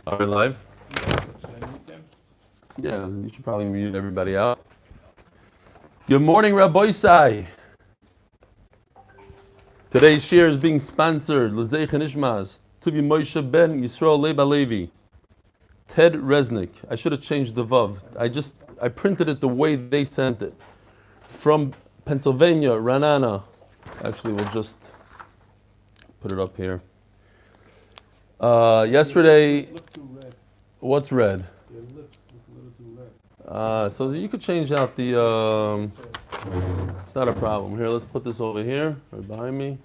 Are we live? Yeah, you should probably mute everybody out. Good morning, Rabbi Isai. Today's share is being sponsored. L'zeich Nishmas, Tuvi Moshe Ben Yisrael Leba Levi, Ted Resnick. I should have changed the Vav. I printed it the way they sent it. From Pennsylvania, Ranana. Actually, we'll just put it up here. Yesterday, what's red? So you could change out the, it's not a problem. Here, let's put this over here, right behind me.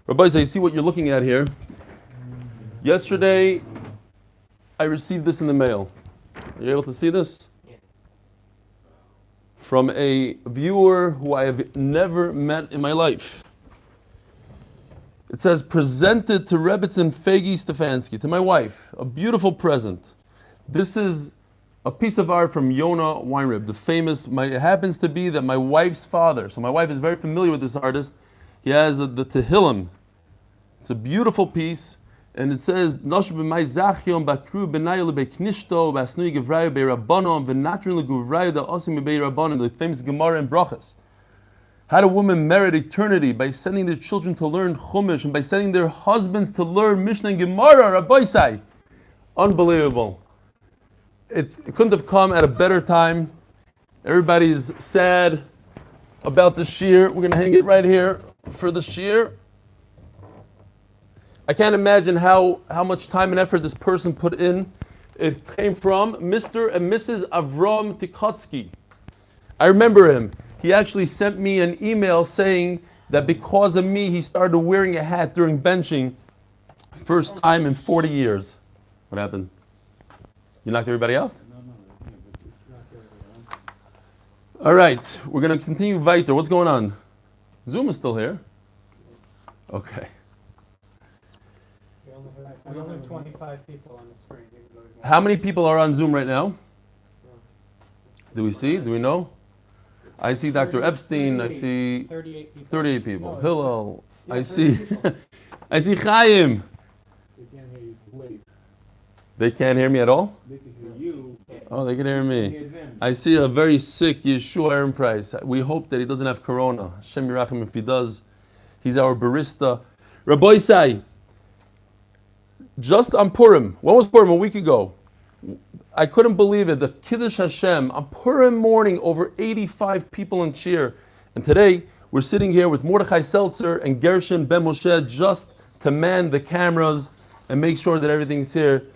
Rabbi, so you see what you're looking at here? Yesterday, I received this in the mail. Are you able to see this? Yeah. From a viewer who I have never met in my life. It says, presented to Rebbitzin Eli Stefansky, to my wife, a beautiful present. This is a piece of art from Yonah Weinrib, the famous, it happens to be that my wife's father, so my wife is very familiar with this artist, he has the Tehillim. It's a beautiful piece, and it says, the famous Gemara in Brachas. How do women merit eternity? By sending their children to learn Chumash and by sending their husbands to learn Mishnah and Gemara, Rabbi Isai. Unbelievable. It couldn't have come at a better time. Everybody's sad about the shir. We're going to hang it right here for the shir. I can't imagine how much time and effort this person put in. It came from Mr. and Mrs. Avram Tikotsky. I remember him. He actually sent me an email saying that because of me, he started wearing a hat during benching. First time in 40 years. What happened? You knocked everybody out? All right, we're going to continue weiter. What's going on? Zoom is still here. Okay. We only have 25 people on the screen. How many people are on Zoom right now? Do we see? Do we know? I see Dr. Epstein. I see 38 people. Hillel. I see I see Chaim. They can't hear me at all? They can hear you. Oh, they can hear me. I see a very sick Yeshua Aaron Price. We hope that he doesn't have corona. Hashem Yerachim, if he does, he's our barista. Rabbi Isai, just on Purim. When was Purim? A week ago. I couldn't believe it. The Kiddush Hashem on Purim morning, over 85 people in cheer. And today, we're sitting here with Mordechai Seltzer and Gershon Ben Moshe just to man the cameras and make sure that everything's here.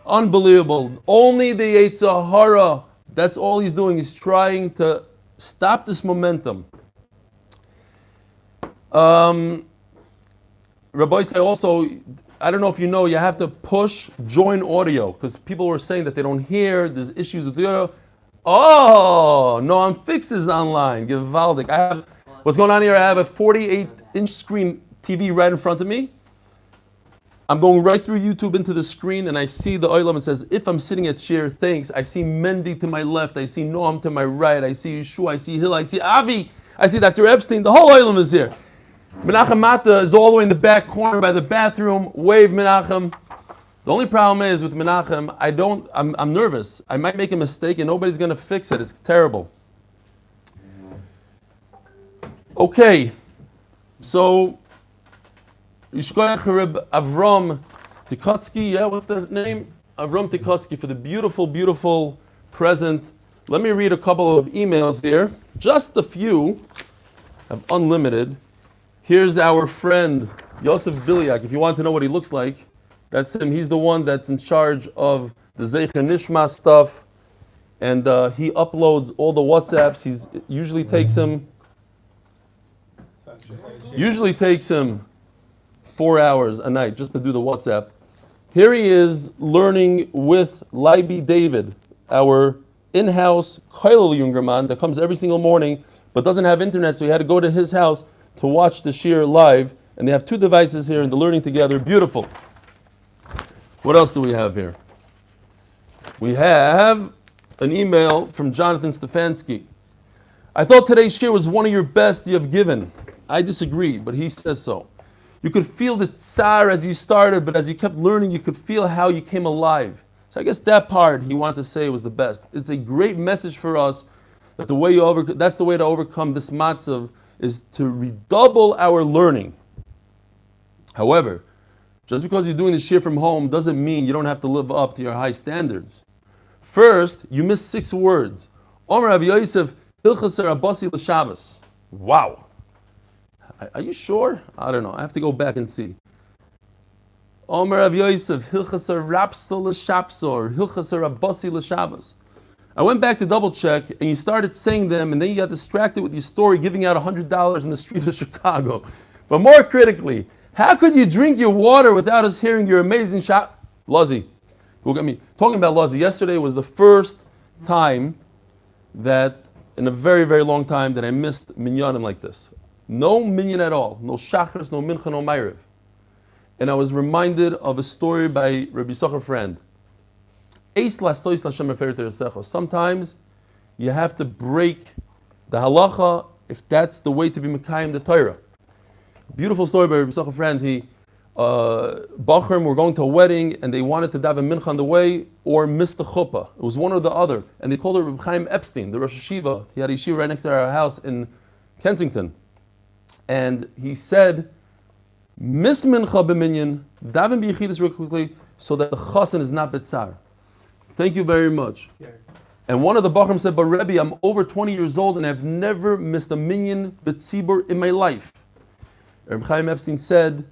Unbelievable. Only the Yetzer Hara, that's all he's doing. He's trying to stop this momentum. Rabbi Isai also, I don't know if you know, you have to push join audio because people were saying that they don't hear, there's issues with the audio. Oh, Noam Fix is online. Gewaldig. What's going on here? I have a 48-inch screen TV right in front of me. I'm going right through YouTube into the screen and I see the oilam. It says, if I'm sitting at chair, thanks. I see Mendy to my left. I see Noam to my right. I see Yeshua. I see Hill. I see Avi. I see Dr. Epstein. The whole oilam is here. Menachem Mata is all the way in the back corner by the bathroom. Wave Menachem. The only problem is with Menachem, I'm nervous. I might make a mistake and nobody's going to fix it. It's terrible. Okay. So, Yishkoyach Reb Avram Tikotsky, yeah, what's the name? Avram Tikotsky for the beautiful, beautiful present. Let me read a couple of emails here. Just a few. I have unlimited. Here's our friend, Yosef Bilyak. If you want to know what he looks like, that's him. He's the one that's in charge of the Zeich Nishma stuff. And he uploads all the WhatsApps. Usually takes him 4 hours a night just to do the WhatsApp. Here he is learning with Leiby David, our in-house Koilel Jungerman that comes every single morning but doesn't have internet, so he had to go to his house to watch the shir live. And they have 2 devices here and they're learning together. Beautiful. What else do we have here? We have an email from Jonathan Stefansky. I thought today's shir was one of your best you have given. I disagree, but he says so. You could feel the tsar as you started, but as you kept learning, you could feel how you came alive. So I guess that part he wanted to say was the best. It's a great message for us that that's the way to overcome this matzav, is to redouble our learning. However, just because you're doing the shir from home doesn't mean you don't have to live up to your high standards. First, you missed 6 words. Omer Rav Yosef Hilchaser Abasi l'Shabbos. Wow. Are you sure? I don't know. I have to go back and see. Omer Rav Yosef Hilchaser Rapsol l'Shapsor Hilchaser Abasi l'Shabbos. I went back to double check, and you started saying them, and then you got distracted with your story giving out $100 in the street of Chicago. But more critically, how could you drink your water without us hearing your amazing shot? Lozzie, look at me. Talking about Lozzie, yesterday was the first time that, in a very, very long time, that I missed minyanim like this. No minyan at all. No shachris, no mincha, no ma'ariv. And I was reminded of a story by Rabbi Yisachar Friend. Sometimes you have to break the halacha if that's the way to be mekayim the Torah. Beautiful story by Rabbi Yisachar Friend. Bachrim were going to a wedding and they wanted to daven mincha on the way or miss the chuppah. It was one or the other. And they called it Reb Chaim Epstein, the Rosh Hashiva. He had a yeshiva right next to our house in Kensington. And he said, miss mincha b'minyan, daven b'yichidus real quickly so that the chassan is not betzar. Thank you very much. Yeah. And one of the Bachrim said, but Rebbe, I'm over 20 years old and I've never missed a minyan b'tzibur in my life. Reb Chaim Epstein said,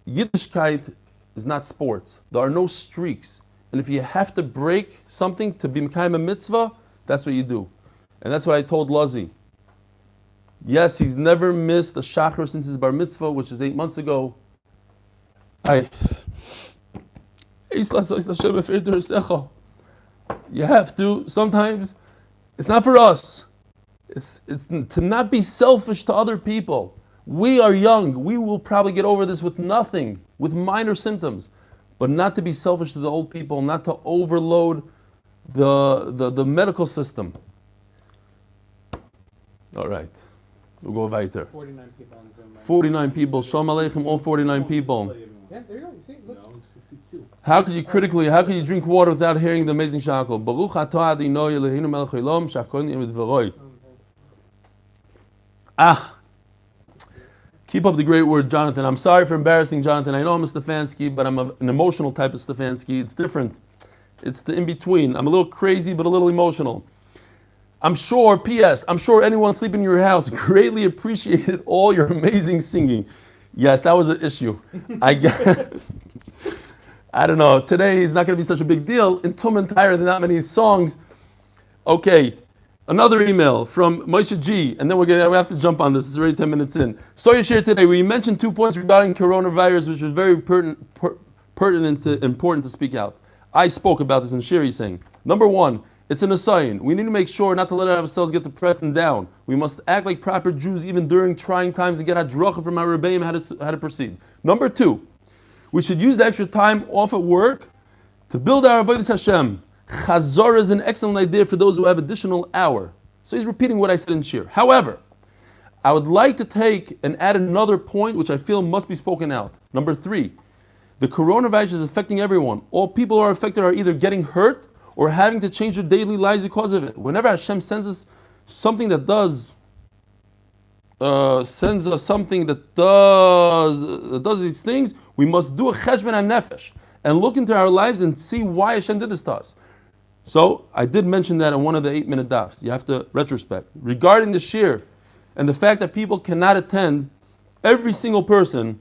Yiddishkeit is not sports. There are no streaks. And if you have to break something to be mekayim a mitzvah, that's what you do. And that's what I told Lazi. Yes, he's never missed a shachar since his bar mitzvah, which is 8 months ago. You have to, sometimes, it's not for us. It's to not be selfish to other people. We are young. We will probably get over this with nothing, with minor symptoms. But not to be selfish to the old people, not to overload the medical system. All right. We'll go weiter. 49 people on Zoom. Right? 49 people. Shalom Aleichem, all 49 people. Yeah, there you go. You see? Look. No, it's 52. How could you drink water without hearing the amazing shackle? Baruch atah Adonai Eloheinu melech haolam shachol ni'im dvaroi. Keep up the great word, Jonathan. I'm sorry for embarrassing Jonathan. I know I'm a Stefansky, but I'm an emotional type of Stefansky. It's different. It's the in-between. I'm a little crazy, but a little emotional. I'm sure, P.S., I'm sure anyone sleeping in your house greatly appreciated all your amazing singing. Yes, that was an issue. I don't know. Today is not going to be such a big deal. In Tum and Tyre, there are not many songs. Okay. Another email from Moshe G, and then we have to jump on this. It's already 10 minutes in. So you shared today, we mentioned 2 points regarding coronavirus, which was very important to speak out. I spoke about this in Shiri saying, number 1, it's an assign. We need to make sure not to let ourselves get depressed and down. We must act like proper Jews even during trying times and get hadracha from our rebbeim how to proceed. Number 2, we should use the extra time off at work to build our avodas Hashem. Chazor is an excellent idea for those who have additional hour. So he's repeating what I said in Shir. However, I would like to take and add another point which I feel must be spoken out. Number 3, the coronavirus is affecting everyone. All people who are affected are either getting hurt or having to change their daily lives because of it. Whenever Hashem sends us something that does these things, we must do a cheshbon hanefesh and look into our lives and see why Hashem did this to us. So I did mention that in one of the 8-minute dafs. You have to retrospect. Regarding the shir and the fact that people cannot attend, every single person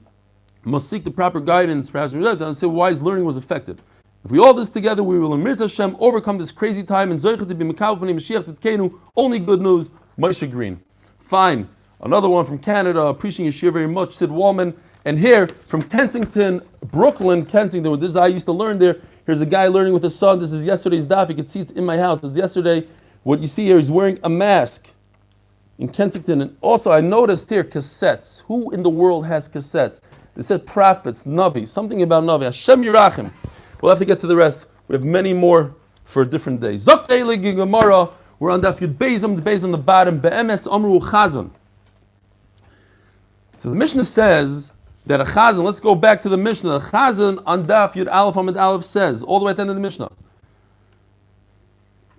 must seek the proper guidance, perhaps, and say why his learning was affected. If we all do this together, we will, Emir Hashem, overcome this crazy time and Zoichet to be Mekav B'nei Mashiach Tzidkenu. Only good news, Moshe Green. Fine. Another one from Canada, appreciating your shir very much, Sid Wallman. And here, from Kensington, Brooklyn, Kensington, this is I used to learn there. Here's a guy learning with his son. This is yesterday's daf. You can see it's in my house. It's yesterday. What you see here, he's wearing a mask in Kensington. And also, I noticed here cassettes. Who in the world has cassettes? They said prophets, Navi, something about Navi. Hashem Yirachim. We'll have to get to the rest. We have many more for a different day. Zok Eli Gemara. We're on Daf Yud Beis, the Beis on the bottom. Be'emes Amru Chazon. So the Mishnah says that a chazan, let's go back to the Mishnah. A chazan on Daf Yud Aleph Amud Aleph says, all the way at the end of the Mishnah.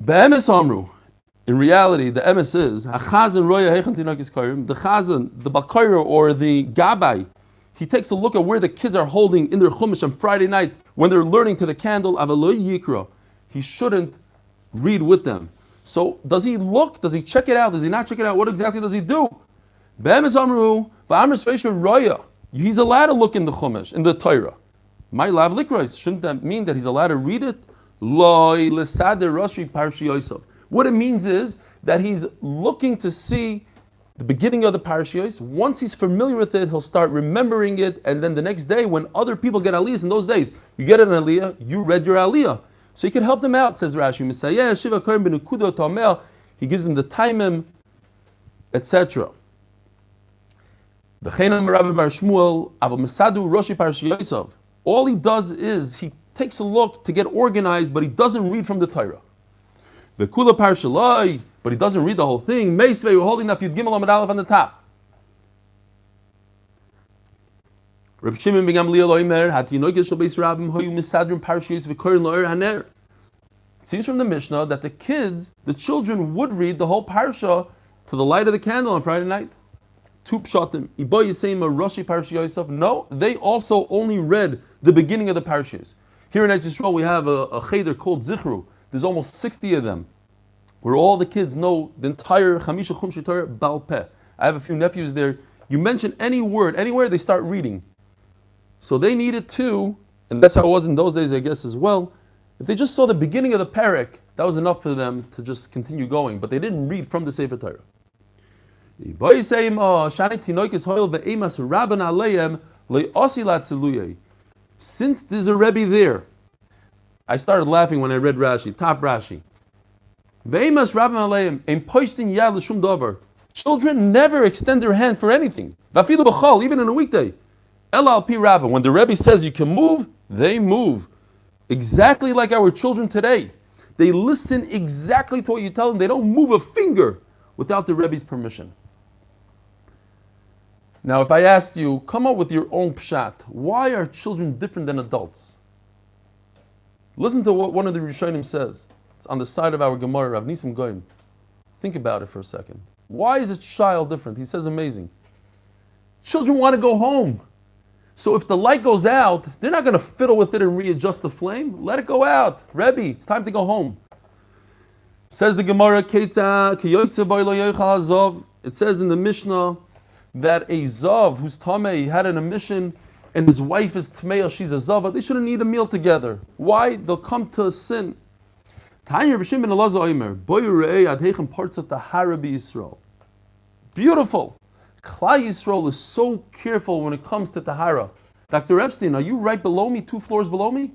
Be'emes amru. In reality, the emes is, a chazan roya heichan tinokis koyrim. The chazan, the bakayra or the gabbai, he takes a look at where the kids are holding in their chumash on Friday night when they're learning to the candle. Avaloi yikra. He shouldn't read with them. So does he look? Does he check it out? Does he not check it out? What exactly does he do? Be'emes amru, v'amr sveisha roya. He's allowed to look in the chumash, in the Torah. My lav likrois. Shouldn't that mean that he's allowed to read it? Loi lesader rashi parshi yosef. What it means is that he's looking to see the beginning of the parashiyos. Once he's familiar with it, he'll start remembering it, and then the next day, when other people get aliyahs, in those days, you get an aliyah, you read your aliyah. So you can help them out, says Rashi. He gives them the taimim, etc. All he does is he takes a look to get organized, but he doesn't read from the Torah. The kula parshalai, but he doesn't read the whole thing. Meisvei, we're holding up Yud Gimel Amud Aleph on the top. Reb Shimon ben Gamliel oimer hatinoges shel beis rabbim hoyu misadrim parshiyos v'korin lo'er haner. It seems from the Mishnah that the kids, the children, would read the whole parsha to the light of the candle on Friday night. Tu pshatim. Ibo yisema Rashi parshiyos. No, they also only read the beginning of the parshiyos. Here in Eretz Yisrael we have a cheder called Zichru. There's almost 60 of them, where all the kids know the entire Chamisha Chumshei Torah Baal Peh. I have a few nephews there. You mention any word, anywhere, they start reading. So they need it too, and that's how it was in those days, I guess, as well. If they just saw the beginning of the parak, that was enough for them to just continue going, but they didn't read from the Sefer Torah. Since there's a Rebbe there, I started laughing when I read Rashi, top Rashi. Children never extend their hand for anything. Even in a weekday. When the Rebbe says you can move, they move. Exactly like our children today. They listen exactly to what you tell them. They don't move a finger without the Rebbe's permission. Now, if I asked you, come up with your own pshat. Why are children different than adults? Listen to what one of the Rishonim says. It's on the side of our Gemara, Rav Nisim Goyim. Think about it for a second. Why is a child different? He says amazing. Children want to go home. So if the light goes out, they're not going to fiddle with it and readjust the flame. Let it go out. Rebbe, it's time to go home. Says the Gemara, it says in the Mishnah that a Zav who's Tamei had an emission and his wife is Tmeya, she's a Zava, they shouldn't eat a meal together. Why? They'll come to a sin. Beautiful. Klal Yisrael is so careful when it comes to Tahara. Dr. Epstein, are you right below me, 2 floors below me?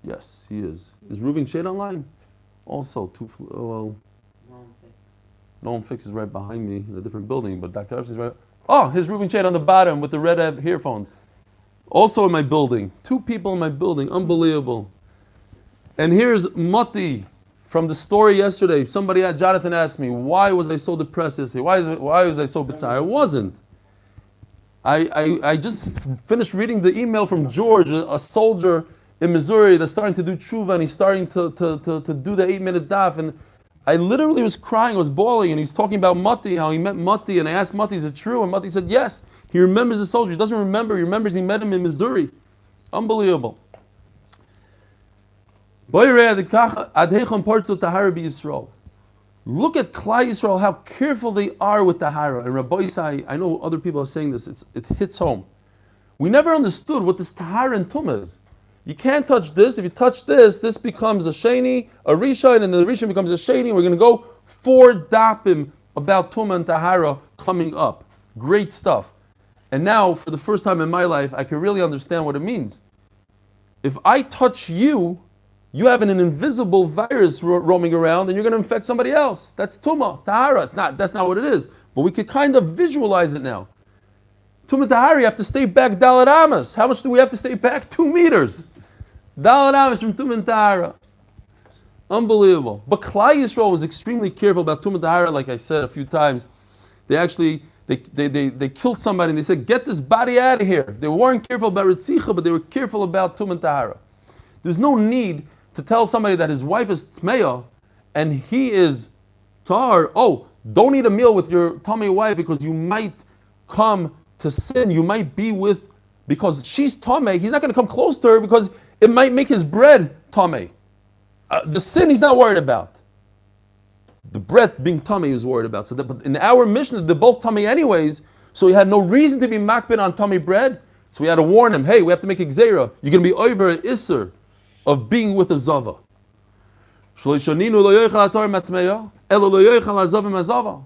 Yes, he is. Is Reuven Shade online? Also, 2 floors. Well, Noam Fix is right behind me in a different building, but Dr. Epstein is right. Oh, his Reuven Shade on the bottom with the red earphones. Also in my building. 2 people in my building. Unbelievable. And here's Mati from the story yesterday. Jonathan asked me, why was I so depressed yesterday? Why was I so bitzar? I wasn't. I just finished reading the email from George, a soldier in Missouri that's starting to do tshuva, and he's starting to do the 8-minute daf, and I literally was crying, I was bawling, and he's talking about Mati, how he met Mati, and I asked Mati, is it true? And Mati said, yes. He remembers the soldier. He doesn't remember, he remembers he met him in Missouri. Unbelievable. Look at Klal Yisrael, how careful they are with Tahara. And Rabbi Yisai, I know other people are saying this, it hits home. We never understood what this Tahara and Tumah is. You can't touch this. If you touch this, this becomes a Sheni, a Rishon, and then the Rishon becomes a Sheni. We're going to go 4 dapim about Tumah and Tahara coming up. Great stuff. And now, for the first time in my life, I can really understand what it means. If I touch you, you have an invisible virus roaming around, and you're going to infect somebody else. That's Tumah, Tahara. That's not what it is. But we could kind of visualize it now. Tumah Tahara, you have to stay back Dalet Amas. How much do we have to stay back? 2 meters. Dalet Amas from Tumah Tahara. Unbelievable. But Klal Yisrael was extremely careful about Tumah Tahara, like I said a few times. They actually They killed somebody and they said, get this body out of here. They weren't careful about Ritzicha, but they were careful about Tum and Tahara. There's no need to tell somebody that his wife is Tmeya and he is Tahar. Oh, don't eat a meal with your Tamei wife because you might come to sin. You might be with, because she's Tamei, he's not going to come close to her because it might make his bread Tamei. The sin he's not worried about. The bread being tummy he was worried about. But in our Mishnah, they're both tummy anyways, so he had no reason to be makbid on tummy bread. So we had to warn him, hey, we have to make a gzeira. You're going to be over an isser of being with a zava. The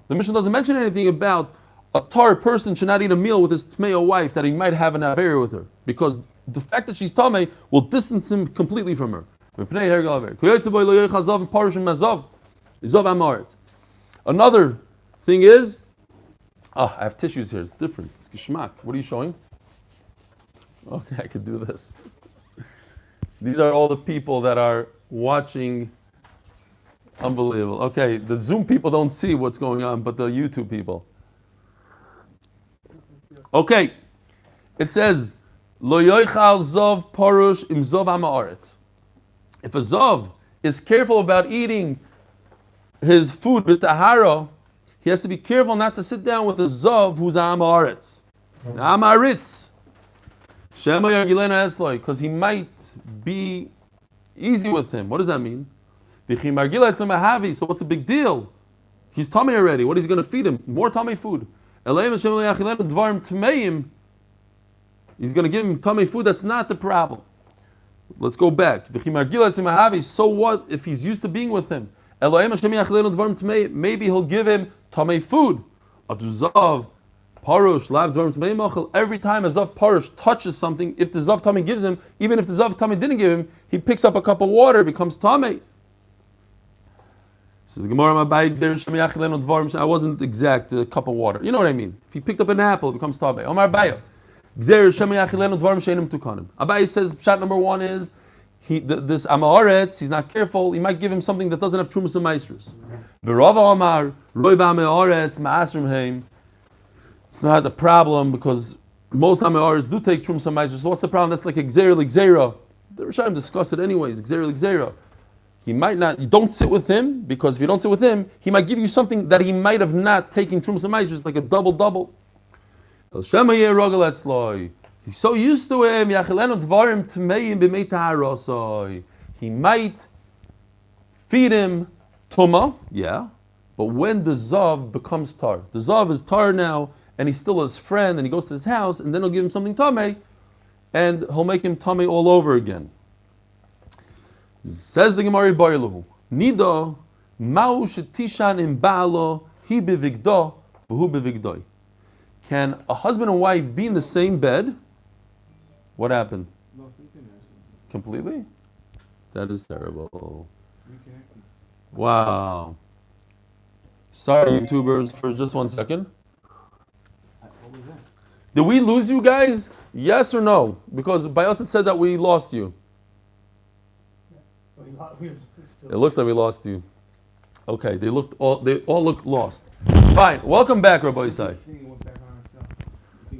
Mishnah doesn't mention anything about a tar person should not eat a meal with his tmeya wife that he might have an affair with her, because the fact that she's tummy will distance him completely from her. Another thing is, I have tissues here, it's different. It's geschmack. What are you showing? Okay, I could do this. These are all the people that are watching. Unbelievable. Okay, the Zoom people don't see what's going on, but the YouTube people. Okay, it says, Lo yoichal zov parush im zov ha'ma'aretz. If a zov is careful about eating his food with tahara, he has to be careful not to sit down with a zov who's ha'ma'aretz. Ha'ma'aretz. Shema yargilena etzloi, because he might be easy with him. What does that mean? So what's the big deal? He's tummy already. What is he going to feed him? More tummy food. He's going to give him tummy food. That's not the problem. Let's go back. So what if he's used to being with him? Maybe he'll give him tummy food. Every time a Zav Parush touches something, if the Zav Tummy gives him, even if the Zav Tummy didn't give him, he picks up a cup of water, it becomes Tummy. Says Gemara, I wasn't exact, a cup of water. You know what I mean? If he picked up an apple, it becomes Tummy. Omar Bayo. Abai says, shot number one is, this Amaretz, he's not careful, he might give him something that doesn't have Trumas and Maestros. It's not a problem because most Amaretz do take Trumas and Maestros. So what's the problem? That's like Xera. The Rishonim discuss it anyways, Xera. He might not, you don't sit with him, because if you don't sit with him, he might give you something that he might have not taken Trumas and Maestros, like a double. He's so used to him, he might feed him Tuma, yeah, but when the Zav becomes Tar, the Zav is Tar now, and he's still his friend, and he goes to his house, and then he'll give him something Tameh, and he'll make him Tameh all over again. Says the Gemara Bailu, Nida, Ma'u shetishan im ba'alo, hi bevigdo, v'hu bevigdoi. Can a husband and wife be in the same bed? What happened? Completely? That is terrible. Wow. Sorry, YouTubers, for just 1 second. Did we lose you guys? Yes or no? Because by us it said that we lost you. It looks like we lost you. Okay, they all look lost. Fine. Welcome back, Rabbi Isai.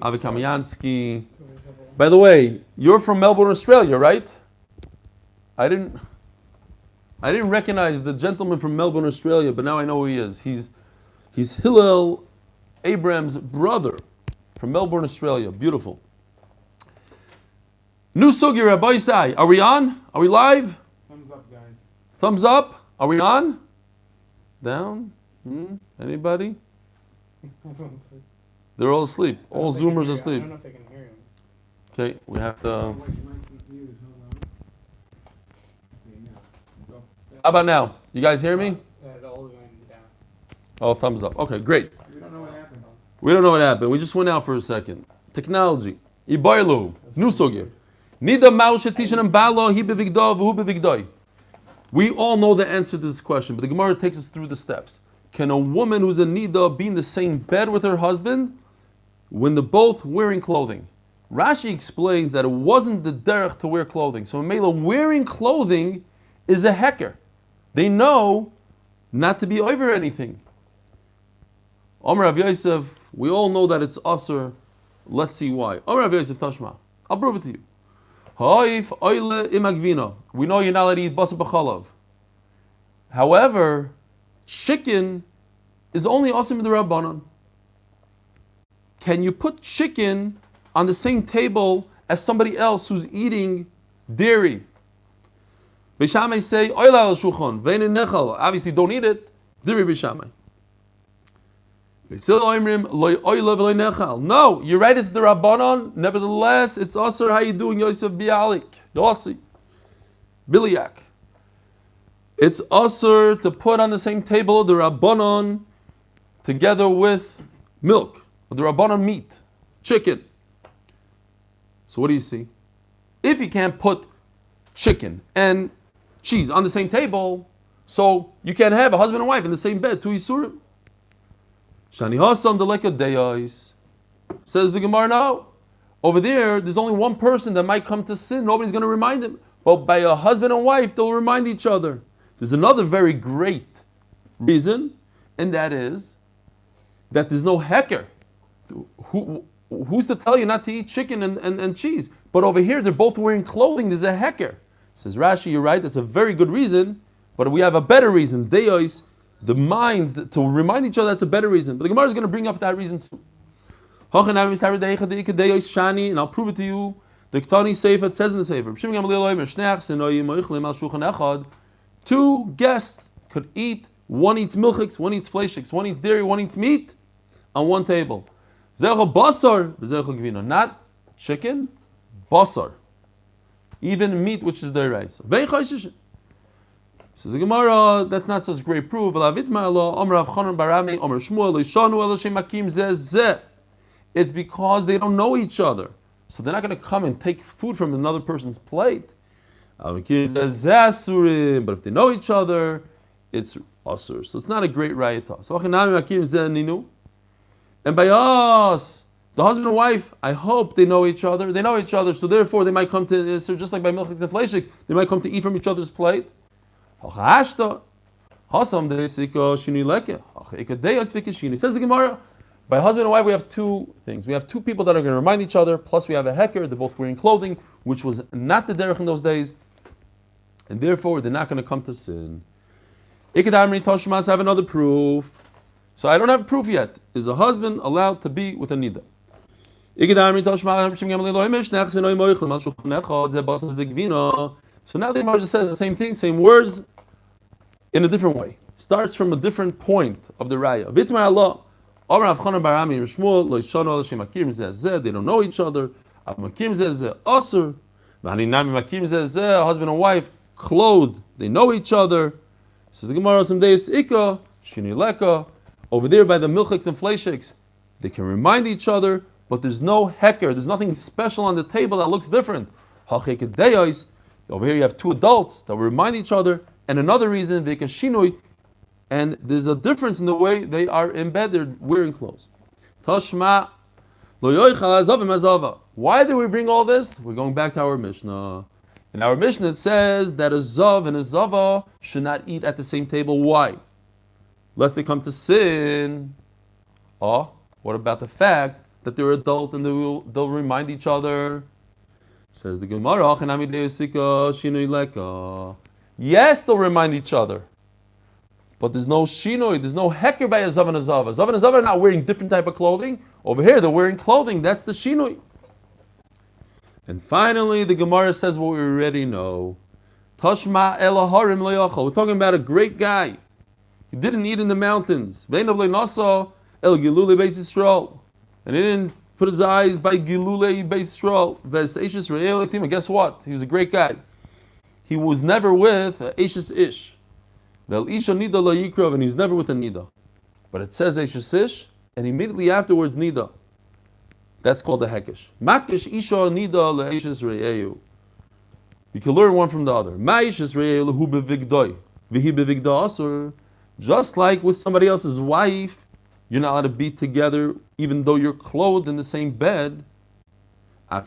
Avi Kamiansky. By the way, you're from Melbourne, Australia, right? I didn't recognize the gentleman from Melbourne, Australia, but now I know who he is. He's Hillel Abraham's brother from Melbourne, Australia. Beautiful. New sugi, Rabbi Isai. Are we on? Are we live? Thumbs up, guys. Thumbs up. Are we on? Down? Anybody? They're all asleep. All Zoomers are asleep. I don't know if they can hear him. Okay, we have to. How about now? You guys hear me? The old one down. Oh, thumbs up. Okay, great. We don't know what happened. We don't know what happened. We just went out for a second. Technology. Ibaylu. New sugya. Nida ma'ushetishan and balo hi bevigdov hu bevigdoi. We all know the answer to this question, but the Gemara takes us through the steps. Can a woman who's a nida be in the same bed with her husband when they're both wearing clothing? Rashi explains that it wasn't the derech to wear clothing. So Mela, wearing clothing is a hecker. They know not to be over anything. Omer Rav Yosef, We all know that it's asur. Let's see why. Amar Rav Yosef Tashma. I'll prove it to you. Ha'if oile imagvina. We know you're not allowed to eat basar b'chalav. However, chicken is only asim in the Rabbanon. Can you put chicken on the same table as somebody else who's eating dairy? Beishamai say, oila al shulchan, ve'ein nechal. Obviously, don't eat it. Diri Beishamai. No, you're right, it's the Rabbanon. Nevertheless, it's asur. How you doing, Yosef Bialik? Yossi. Biliak. It's asur to put on the same table the Rabbanon together with milk, or the Rabbanon meat, chicken. So what do you see? If you can't put chicken and cheese on the same table, so you can't have a husband and wife in the same bed, two Yisurim. Shani Hasam Deleka Deyais. Says the Gemara now. Over there's only one person that might come to sin. Nobody's going to remind him. But by a husband and wife, they'll remind each other. There's another very great reason, and that is that there's no hecker. Who's to tell you not to eat chicken and cheese? But over here, they're both wearing clothing. There's a hecker. Says Rashi, you're right. That's a very good reason. But we have a better reason. Deyais. The minds to remind each other, that's a better reason. But the Gemara is going to bring up that reason soon. And I'll prove it to you. The Ktani Sefer, it says in the Sefer, two guests could eat, one eats milchiks, one eats fleishiks, one eats dairy, one eats meat on one table. Not chicken, basar. Even meat which is deraisa. Says the Gemara, that's not such great proof. It's because they don't know each other. So they're not going to come and take food from another person's plate. But if they know each other, it's asur. So it's not a great rayata. And by us, the husband and wife, I hope they know each other. They know each other, so therefore they might come to asur, just like by milchiks and fleishiks, they might come to eat from each other's plate. Says the Gemara, by husband and wife we have two things. We have two people that are going to remind each other, plus we have a hecker, they're both wearing clothing, which was not the derech in those days, and therefore they're not going to come to sin. I have another proof. So I don't have proof yet. Is a husband allowed to be with a nida? So now the Gemara just says the same thing, same words, in a different way. Starts from a different point of the raya. Vitmar Allah, Amar Avchanan Barami Rishmuel, Lo Yishanu Hashem Makirim Zeh, they don't know each other. Av Makirim Zeh Asur, V'Hani Nami Makirim Zeh, husband and wife, clothed, they know each other. Says the Gemara, some days Ika, Shini Leka, over there by the milchiks and fleishiks, they can remind each other, but there's no hecker, there's nothing special on the table that looks different. Hachekadeyos, over here you have two adults that will remind each other, and another reason, Vekashinui, and there's a difference in the way they are in bed, they're wearing clothes. Tashma, lo yoichal azavim azava. Why do we bring all this? We're going back to our Mishnah. In our Mishnah it says that a zav and a zava should not eat at the same table. Why? Lest they come to sin. Oh, what about the fact that they're adults and they'll remind each other? Says the Gemara, yes, they'll remind each other. But there's no shinoi, there's no hecker by a zav and a zava. Zav and a zava are not wearing different type of clothing. Over here, they're wearing clothing. That's the shinoi. And finally, the Gemara says what we already know. Tashma elaharim loyachal. We're talking about a great guy. He didn't eat in the mountains. Ve'enav le'nasa el gilule beis Yisrael. And he didn't put his eyes by gilule beis Yisrael. Ves eishes re'el etim. And guess what? He was a great guy. He was never with eishes ish. Vel isha nida la yikrav. And he's never with a nida. But it says eishes ish, and immediately afterwards nida. That's called the hekesh. Makish isha nida la eishes re'eu. You can learn one from the other. Ma eishes re'eu lehu bevigdoi. Vihi bevigda asur. Just like with somebody else's wife, you're not allowed to be together even though you're clothed in the same bed. And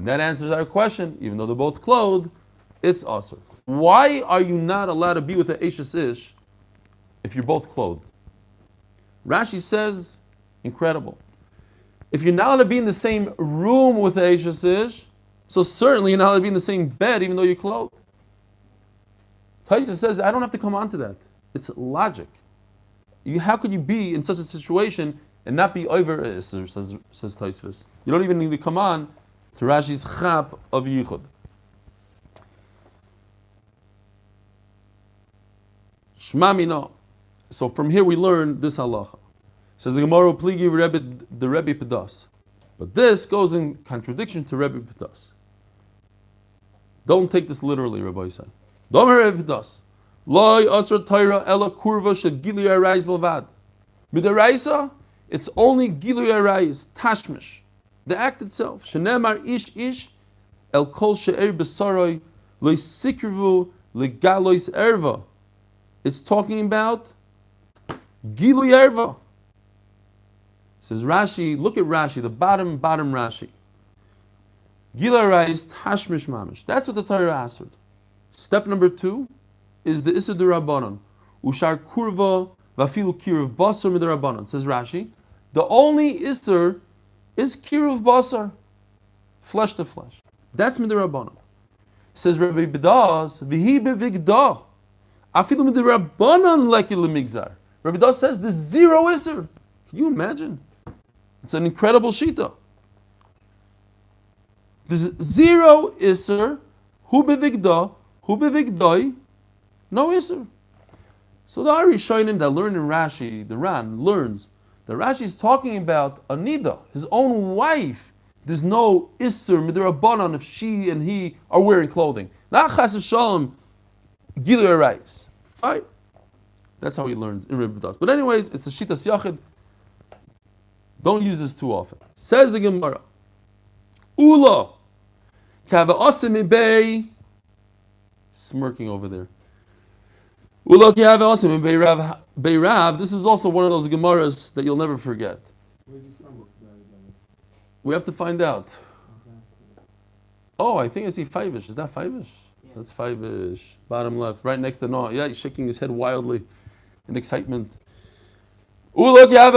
that answers our question. Even though they're both clothed, it's asur. Why are you not allowed to be with the Eishes Ish if you're both clothed. Rashi says, incredible. If you're not allowed to be in the same room with the Eishes Ish, so certainly you're not allowed to be in the same bed even though you're clothed. Taisa says, I don't have to come on to that. It's logic. How could you be in such a situation and not be over Isser, says Taisvis. You don't even need to come on to Rashi's Chap of Yichud. Shma Mina. So from here we learn this halacha. Says the Gemara, Pligi the Rebbe Pedas. But this goes in contradiction to Rebbe Pedas. Don't take this literally, Rabbi said. Domer Rebbe Pedas. Loi asr Torah ela kurva shel gilui arayis belvad. Midaraisa, it's only gilui arayis, tashmish, the act itself. Shenemar ish el kol she'er b'saroi loy sikrivu legalois erva. It's talking about gilui erva. Says Rashi, look at Rashi, the bottom Rashi. Gilui arayis tashmish mamish. That's what the Torah answered. Step number 2 is the Issa D'Rabbanan. Ushar kurva vafilu kiruv basar mid'Rabbanan. Says Rashi, the only Isser is kiruv basar, flesh to flesh. That's mid'Rabbanan. Says Rabbi B'das, v'hi bevigdah, afilu mid'Rabbanan leki lemigzar. Rabbi B'das says there's 0 Isser. Can you imagine? It's an incredible shita. There's 0 Isser, hu bevigdah, hu bevigdoi, no Isser. So the Arishonim that learn in Rashi, the Ran learns that Rashi is talking about Anida, his own wife. There's no Isser midrabanan if she and he are wearing clothing. Not Chas v'Shalom, Gilui Arayis. Fine. That's how he learns in Rebbe Das. But anyways, it's a Shitas Yachid. Don't use this too often. Says the Gemara, Ula, Kava Asim Ibei, smirking over there. This is also one of those Gemaras that you'll never forget. We have to find out. Oh, I think I see 5ish. Is that 5ish? Yeah. That's 5ish. Bottom left, right next to no. Yeah, he's shaking his head wildly in excitement. When he came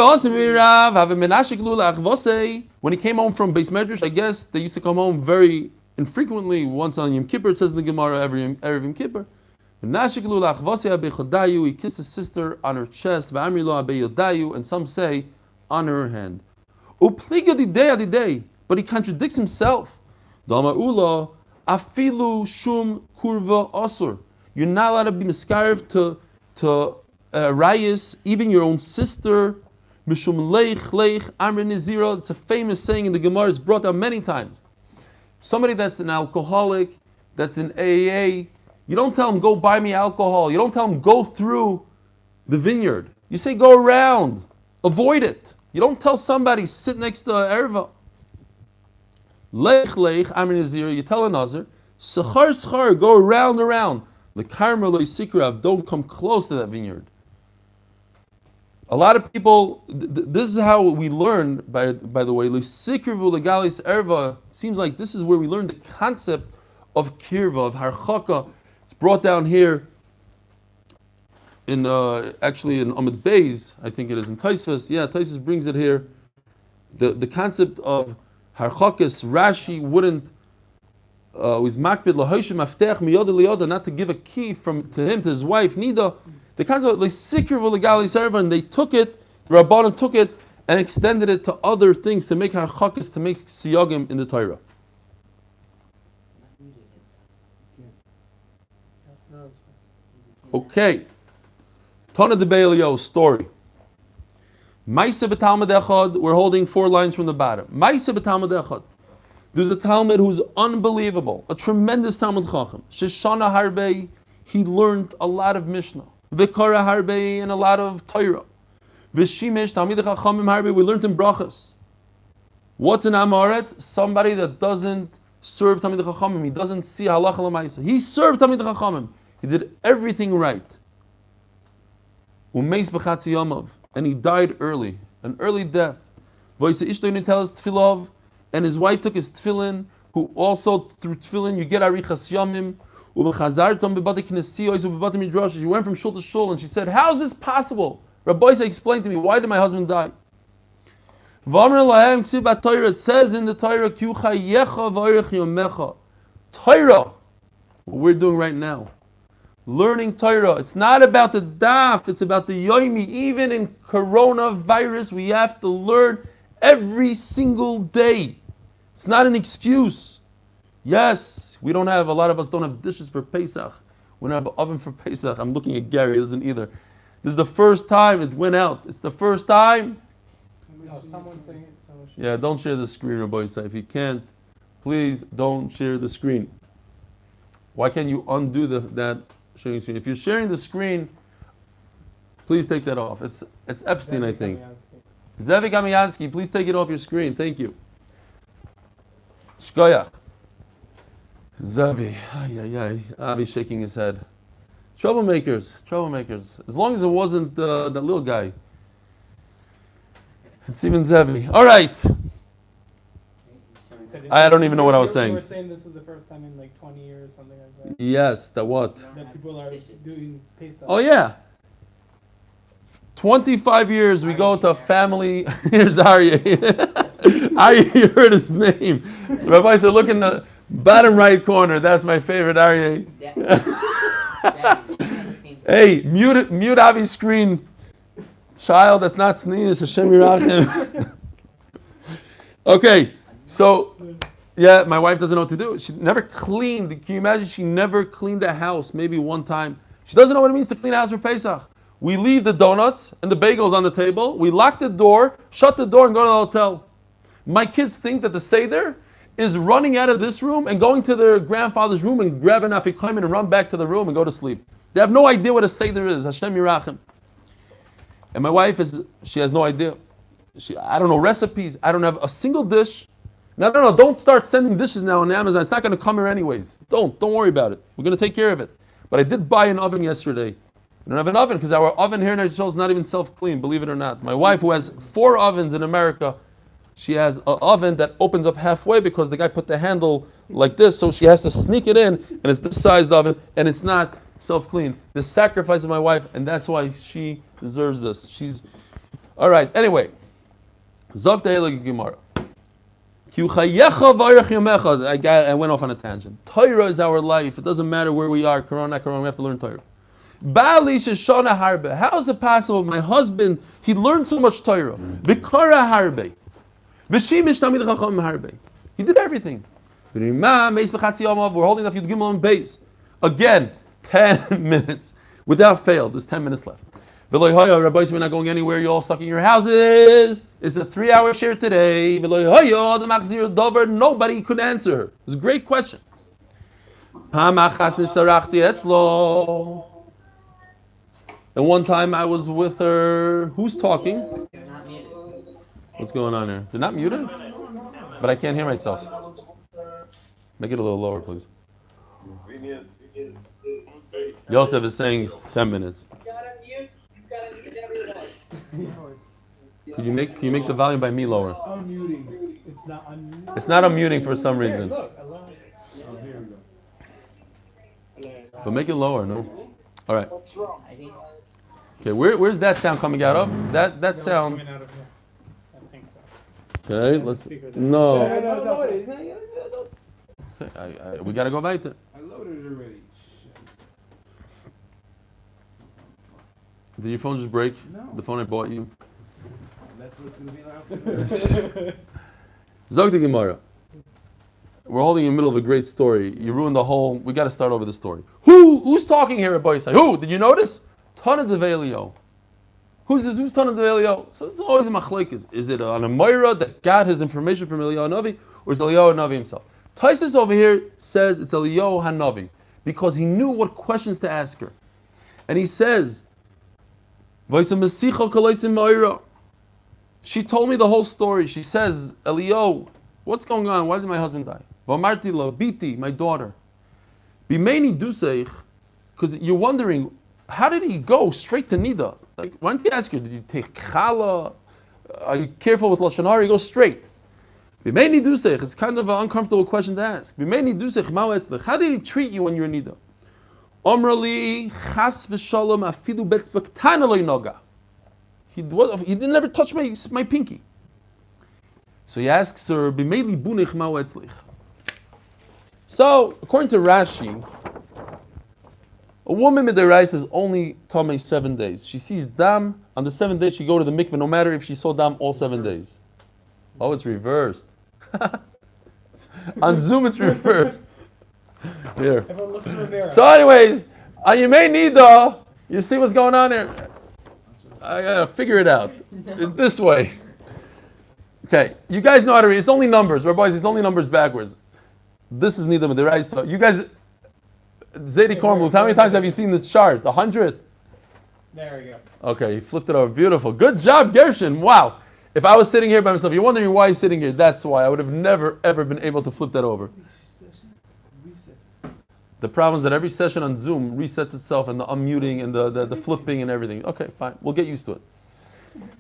home from Beis Medrash, I guess they used to come home very infrequently. Once on Yom Kippur, it says in the Gemara, every Yom Kippur. He kissed his sister on her chest, and some say on her hand. But he contradicts himself. You're not allowed to be miscarried to Rayis, even your own sister. It's a famous saying in the Gemara, it's brought down many times. Somebody that's an alcoholic, that's in AA, you don't tell him, go buy me alcohol. You don't tell him, go through the vineyard. You say, go around. Avoid it. You don't tell somebody, sit next to Erva. Lech, Amr Nazir, you tell a Nazir, Sechar, go around. The Karmel Sikrav, don't come close to that vineyard. A lot of people, this is how we learn, by the way, Sikrivu Legalis Erva, seems like this is where we learn the concept of Kirva, of Harchaka. It's brought down here in actually in Amud Beis, I think it is in Taisvis. Yeah, Taisvis brings it here. The concept of Harchakas, Rashi wouldn't was makbid lahoshim aftech miyoda liyoda, not to give a key to him, to his wife Nida. The concept of sikir v'legali serva, and they took it, the Rabbanan took it and extended it to other things to make harchakas, to make siyagim in the Torah. Okay. Tana de Be'elio story. Maisa b'talmud echad, we're holding 4 lines from the bottom. Maisa b'talmud echad. There's a Talmud who's unbelievable, a tremendous Talmud Chacham. Sheshana Harbe, he learned a lot of Mishnah. V'kara Harbe, and a lot of Torah. V'shimesh Talmid Chachamim Harbe, we learned in Brachas. What's an Amaret? Somebody that doesn't serve Talmid Chachamim. He doesn't see halacha l'maisa. He served Talmid Chachamim. He did everything right. Umeis b'chatzi yamav, and he died early, an early death. V'yisa ishto nitelas tefilov, and his wife took his tefillin, who also through tefillin you get arichas yamim. She went from shul to shul and she said, how is this possible? Rabbi Isa explained to me, why did my husband die? It says in the Torah, Torah, what we're doing right now. Learning Torah. It's not about the daf, it's about the yomi. Even in coronavirus, we have to learn every single day. It's not an excuse. Yes, a lot of us don't have dishes for Pesach. We don't have an oven for Pesach. I'm looking at Gary, he doesn't either. This is the first time it went out. It's the first time. Someone's saying it. Yeah, don't share the screen, Rabbi Isa. If you can't, please don't share the screen. Why can't you undo that sharing screen? If you're sharing the screen, please take that off. It's Epstein, I think. Zevi Gamiansky, please take it off your screen. Thank you. Shkoyach. Zevi. Avi's shaking his head. Troublemakers. As long as it wasn't the little guy. It's even Zevi. All right. I don't even know what I was saying. You were saying this is the first time in like 20 years, something like that. Yes, that what? That people are doing Pesach. Oh yeah. 25 years we go to a family. Here's Aryeh. Aryeh, you heard his name. Rabbi said, look in the bottom right corner. That's my favorite Aryeh. Hey, mute Avi's screen. Child, that's not sneeze. Hashem Yirachim. Okay, so yeah, my wife doesn't know what to do. She never cleaned. Can you imagine? She never cleaned the house. Maybe one time. She doesn't know what it means to clean a house for Pesach. We leave the donuts and the bagels on the table. We lock the door, shut the door, and go to the hotel. My kids think that the Seder is running out of this room and going to their grandfather's room and grabbing afikoyim and run back to the room and go to sleep. They have no idea what a Seder is. Hashem Yirachim. And my wife she has no idea. I don't know recipes. I don't have a single dish. No, don't start sending dishes now on Amazon. It's not going to come here anyways. Don't worry about it. We're going to take care of it. But I did buy an oven yesterday. I don't have an oven because our oven here in Israel is not even self-clean, believe it or not. My wife, who has 4 ovens in America, she has an oven that opens up halfway because the guy put the handle like this, so she has to sneak it in, and it's this sized oven, and it's not self-clean. The sacrifice of my wife, and that's why she deserves this. She's all right. Anyway, Zok Tehillah Gemara. I went off on a tangent. Torah is our life. It doesn't matter where we are, Corona, we have to learn Torah. How is it possible? My husband, he learned so much Torah. He did everything. We're holding Daf Yomi on base. Again, 10 minutes. Without fail, there's 10 minutes left. Rabbi, we're not going anywhere. You're all stuck in your houses. It's a 3-hour share today. Nobody could answer her. It was a great question. And one time I was with her. Who's talking? What's going on here? They're not muted? But I can't hear myself. Make it a little lower, please. Yosef is saying 10 minutes. Can you make the volume by me lower? Unmuting. It's not unmuting for some reason. But make it lower, no? All right. Okay, where's that sound coming out of? That sound. Okay, let's. No. Okay, we gotta go weiter. I loaded it already. Did your phone just break? No. The phone I bought you? That's what's going to be loud. Zog the Gemara. We're holding in the middle of a great story. You ruined the whole. We got to start over the story. Who's talking here at Boisai? Who? Did you notice? Tana Develio. Who's Tana Develio? So it's always a machlekes. Is it an Amira that got his information from Eliyahu Hanavi, or is it Eliyahu Hanavi himself? Taisus over here says it's Eliyahu Hanavi because he knew what questions to ask her, and he says, she told me the whole story. She says, Eliyahu, what's going on? Why did my husband die? Vamarti Biti, my daughter. Bimeni Duseich, because you're wondering, how did he go straight to Nida? Like, why didn't he ask her? Did you take challah? Are you careful with Lashon Hara? You go straight. Bimeni Duseich, it's kind of an uncomfortable question to ask. Bimeni Duseich, how did he treat you when you're in Nida? Omrali chas v'shalom afidu betzvah ktana lo noga. He didn't ever touch my pinky. So he asks her, "B'meili bunich ma etzlich." So according to Rashi, a woman midiraisa is only tamei 7 days. She sees dam on the 7th day. She go to the mikveh, no matter if she saw dam all 7 days. Oh, it's reversed. On Zoom, it's reversed. Here. Everyone look in the mirror. So, anyways, you may need you see what's going on here? I gotta figure it out. This way. Okay, you guys know how to read. It's only numbers. Boys, it's only numbers backwards. This is Nida Midiraisa. You guys, Zaidi Kornblum, how many times have you seen the chart? 100? There we go. Okay, he flipped it over. Beautiful. Good job, Gershon. Wow. If I was sitting here by myself, you're wondering why he's sitting here. That's why. I would have never, ever been able to flip that over. The problem is that every session on Zoom resets itself, and the unmuting and the flipping and everything. Okay, fine. We'll get used to it.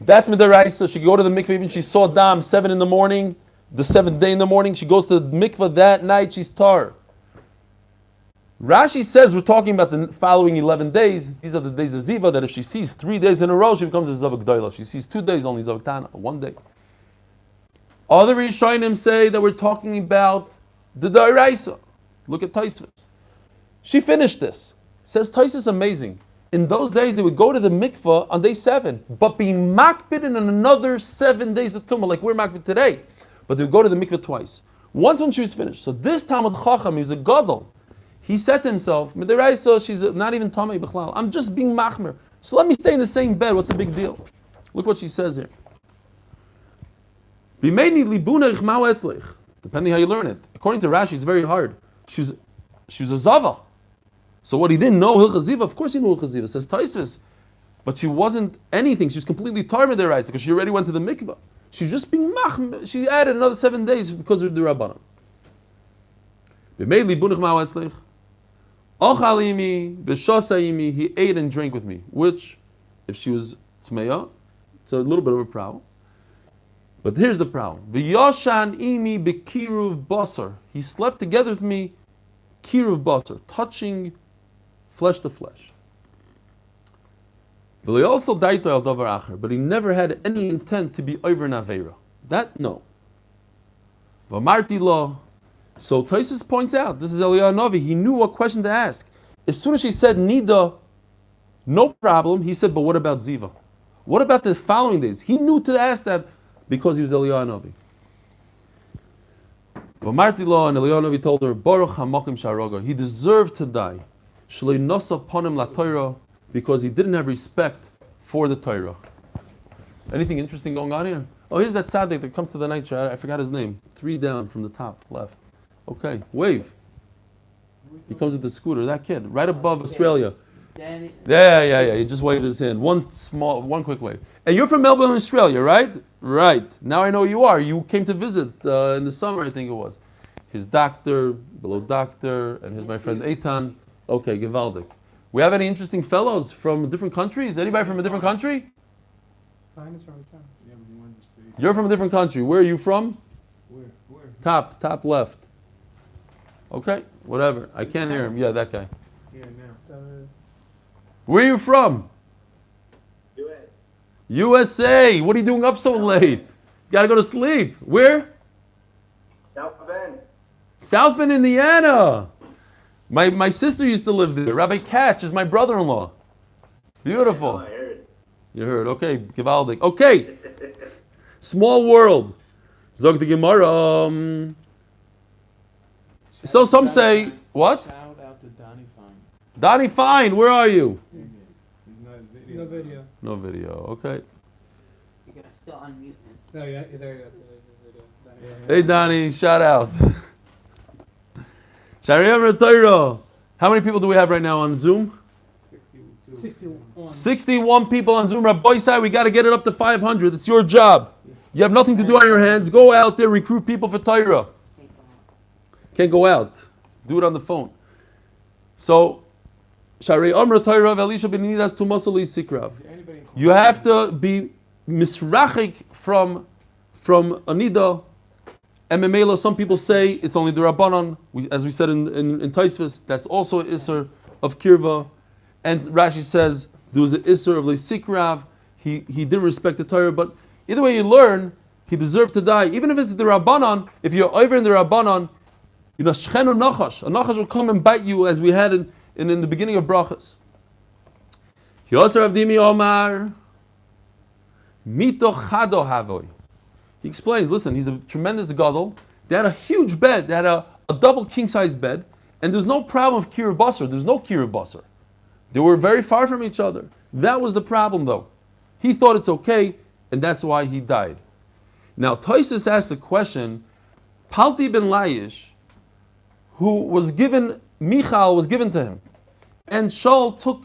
That's Midaraisa. She go to the mikveh, even she saw Dam 7 in the morning, the 7th day in the morning. She goes to the mikveh that night, she's tar. Rashi says we're talking about the following 11 days. These are the days of Ziva, that if she sees 3 days in a row, she becomes a Zavak Gdoila. She sees 2 days, only Zavak Tana, 1 day. Other Rishonim say that we're talking about the Dairaisa. Look at Taisvis. She finished this. Says Taisvis amazing. In those days, they would go to the mikveh on day 7, but be makbid in another 7 days of Tumah, like we're makbid today. But they would go to the mikveh twice. Once when she was finished. So this Talmud Chacham, he was a gadol. He said to himself, Midiraisa, she's not even Tamei B'chlal. I'm just being machmer. So let me stay in the same bed. What's the big deal? Look what she says here. B'meini libuna ichmau etzlich. Depending how you learn it. According to Rashi, it's very hard. She was a Zava. So what he didn't know, Hilchas Ziva, of course he knew Hilchas Ziva, says Taisvis. But she wasn't anything. She was completely tar Midiraisa because she already went to the mikvah. She's just being machmer. She added another 7 days because of the Rabbanan. B'meini libuna ichmau etzlich. Ochalimi, b'shosaimi, he ate and drank with me. Which, if she was tmeya, it's a little bit of a problem. But here's the problem. V'yoshan imi b'kiruv basar. He slept together with me, kiruv basar, touching flesh to flesh. But he also daito al davar acher, but he never had any intent to be over naveira. That no. V'amarti lo. So Taisus points out, this is Eliyahu Novi, he knew what question to ask. As soon as she said Nida, no problem, he said, but what about Ziva? What about the following days? He knew to ask that because he was Eliyahu Novi. V'amarti lo, and Eliyahu Novi told her, Baruch hamakim sharaga, he deserved to die. Shloi nosa ponim la Torah, because he didn't have respect for the Torah. Anything interesting going on here? Oh, here's that tzaddik that comes to the night shah. I forgot his name. 3 down from the top left. Okay, wave. He comes with the scooter. That kid, right above Australia. Yeah. He just waved his hand. One quick wave. And you're from Melbourne, Australia, right? Right. Now I know you are. You came to visit in the summer, I think it was. His doctor, below doctor, and here's my friend Eitan. Okay, Givaldic. We have any interesting fellows from different countries? Anybody from a different country? You're from a different country. Where are you from? Where? Top left. Okay, whatever. I can't hear him. Yeah, that guy. Yeah, now. Where are you from? US. USA. What are you doing up so late? Gotta go to sleep. Where? South Bend. South Bend, Indiana. My sister used to live there. Rabbi Katch is my brother-in-law. Beautiful. I heard. You heard. Okay, Givaldic. Okay. Small world. Zog the Gemara. So some say, what? Shout out to Donnie Fine. Donnie Fine, where are you? He's not No video. No video, okay. You can still unmute him. No, yeah, there you go. There's his video. Hey Donnie, shout out. Shariyam Torah. How many people do we have right now on Zoom? 61. 61 people on Zoom. Rabbi Sai, we got to get it up to 500. It's your job. You have nothing to do on your hands. Go out there, recruit people for Torah. Can't go out. Do it on the phone. So, Sharei Amra Torah of Elisha ben Nidas to Masali Sikrav. You have to be misrachik from Anida. Memela, some people say it's only the Rabbanon. As we said in Taisvis, that's also Isser. of kirva, and Rashi says there was an isser of leisikrav. He didn't respect the Torah, but either way you learn, he deserved to die. Even if it's the Rabbanon, if you're over in the Rabbanon, you know, Shchenu Nachash. A Nachash will come and bite you, as we had in the beginning of Brachas. Yosef Avdimi Omar, Mito Chado Havoy. He explains, listen, he's a tremendous gadol. They had a huge bed. They had a double king-size bed, and there's no problem of kiruv basar. There's no kiruv basar. They were very far from each other. That was the problem, though. He thought it's okay, and that's why he died. Now, Tosfos asks a question. Palti ben Laish, who was given, Michal was given to him, and Shaul took,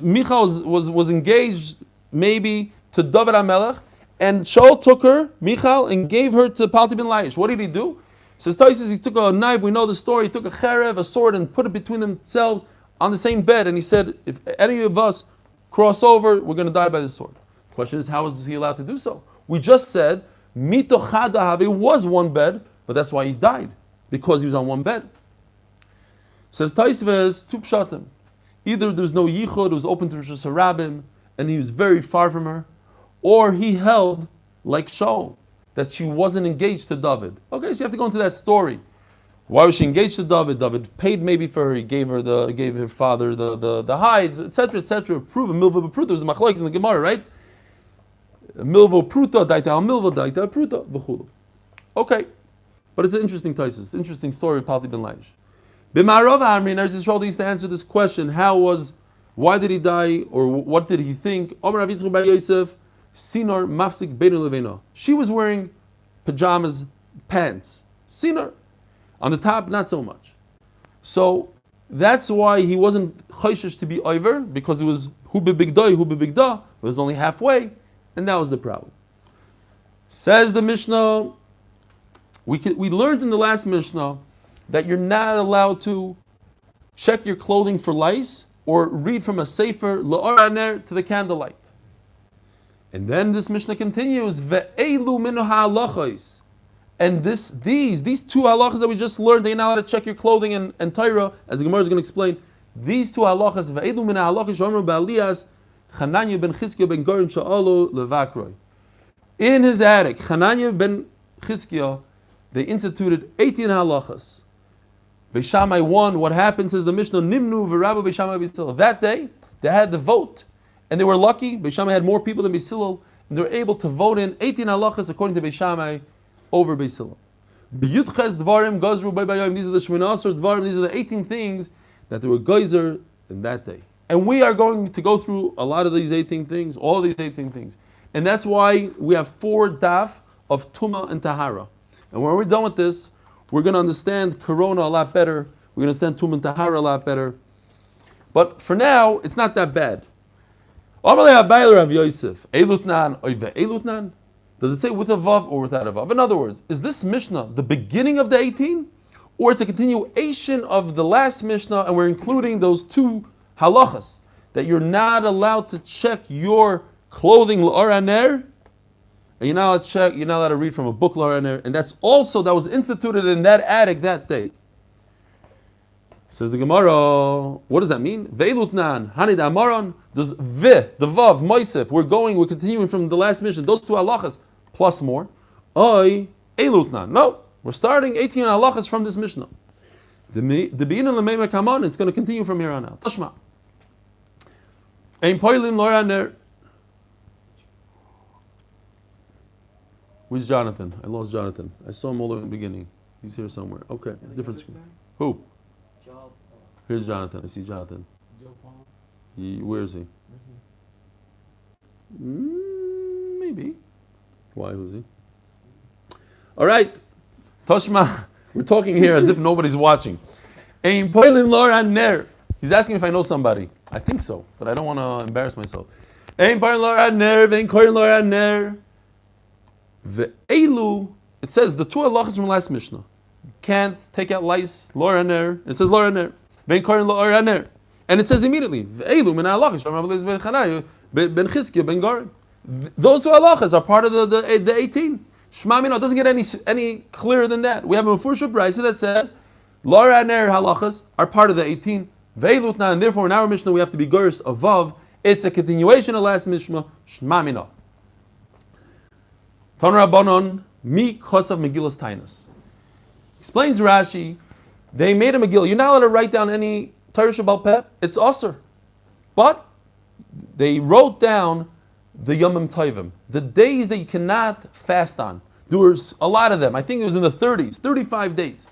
Michal was engaged maybe to David HaMelech, and Shaul took her, Michal, and gave her to Palti ben Laish. What did he do? Says Tosfos, he took a knife, we know the story, he took a cherev, a sword, and put it between themselves on the same bed, and he said, if any of us cross over, we're going to die by the sword. The question is, how is he allowed to do so? We just said, Mito Chada Havi was one bed, but that's why he died, because he was on one bed. Says Tosfos, two pshatim. Either there's no yichud, it was open to Rosh Hashanah, and he was very far from her, or he held, like Shaul, that she wasn't engaged to David. Okay, so you have to go into that story. Why was she engaged to David? David paid maybe for her. He gave her father the hides, etc., etc. Prove a milva b'pruta. There's a machlokes in the Gemara, right? Milva pruta, daita al milva, daita pruta, v'chulu. Okay, but it's an interesting Tosfos, interesting story of Palti ben Laish. B'ma'arav Amri, Eretz Yisrael used to answer this question: why did he die, or what did he think? Omer Rav Yitzchak bar Yosef, Sinor mafsik beinu leveino. She was wearing pajamas, pants. Sinor. On the top, not so much. So that's why he wasn't chayshish to be over, because it was hu bebigda. It was only halfway, and that was the problem. Says the Mishnah, we learned in the last Mishnah that you're not allowed to check your clothing for lice or read from a sefer la'or haner to the candlelight. And then this Mishnah continues, ve'elu minu ha'alachos. And these two halachas that we just learned, that you're not allowed to check your clothing and Torah, as the Gemara is going to explain, these two halachas, ve'elu minu ha'alachos shomer ba'aliyas, Chananya ben Chizkiah ben Gorin sha'alo levakroy. In his attic, Chananya ben Chizkiah, they instituted 18 halachas. Beishamai won. What happened, says the Mishnah, Nimnu v'rabu Beishamai b'Hillel. That day, they had the vote, and they were lucky. Beishamai had more people than B'Hillel, and they were able to vote in 18 halachas according to Beishamai over B'Hillel. B'yudches dvarim gazru b'bayayim. These are the Shemona Asar dvarim. These are the 18 things that they were geyser in that day. And we are going to go through a lot of these 18 things, all these 18 things. And that's why we have 4 daf of Tumah and Tahara. And when we're done with this, we're going to understand Corona a lot better. We're going to understand Tumah and Tahara a lot better. But for now, it's not that bad. Does it say with a vav or without a vav? In other words, is this Mishnah the beginning of the 18? Or it's a continuation of the last Mishnah, and we're including those 2 halachas, that you're not allowed to check your clothing l'or haner, and you're not allowed to read from a book l'or haner, and that was instituted in that attic that day. Says the Gemara, what does that mean? Ve'elutnan, hanid amaron, does the vav, moisef, we're continuing from the last mission, those 2 halachas, plus more. Oy, elutnan, no, we're starting 18 halachas from this Mishnah. The beginning l'meimer kamon, it's going to continue from here on out. Tashma. Ein poilin l'or haner. Where's Jonathan? I lost Jonathan. I saw him all in the beginning. He's here somewhere. Okay, different screen. Who? Job. Here's Jonathan. I see Jonathan. Joe Paul. Where is he? Maybe. Why? Who's he? All right. Toshma. We're talking here as if nobody's watching. Ein poilin l'or haner. He's asking if I know somebody. I think so, but I don't want to embarrass myself. Ein poilin l'or haner, ve'ein korin l'or haner. Ve'elu, it says the 2 halachas from last Mishnah. Can't take out lice, l'or haner. It says l'or haner. Ve'ein korin l'or haner. And it says immediately, ve'elu min halachas, ben Chananya, ben Chizkiah, ben Gorin. Those 2 halachas are part of the 18. Shema Mino doesn't get any clearer than that. We have a Mefurish Brisa that says, Lara Ner halachas are part of the 18. Veilutna, and therefore in our Mishnah we have to be gurs above. It's a continuation of last Mishnah. Shmamina. Ton Rabbanon mi kosav Megillas Tainas. Explains Rashi, they made a Megillah. You're not allowed to write down any Torah Shabbal Peh. It's Asr. But they wrote down the Yomim Tovim, the days that you cannot fast on. There was a lot of them. I think it was in the 30s, 35 days.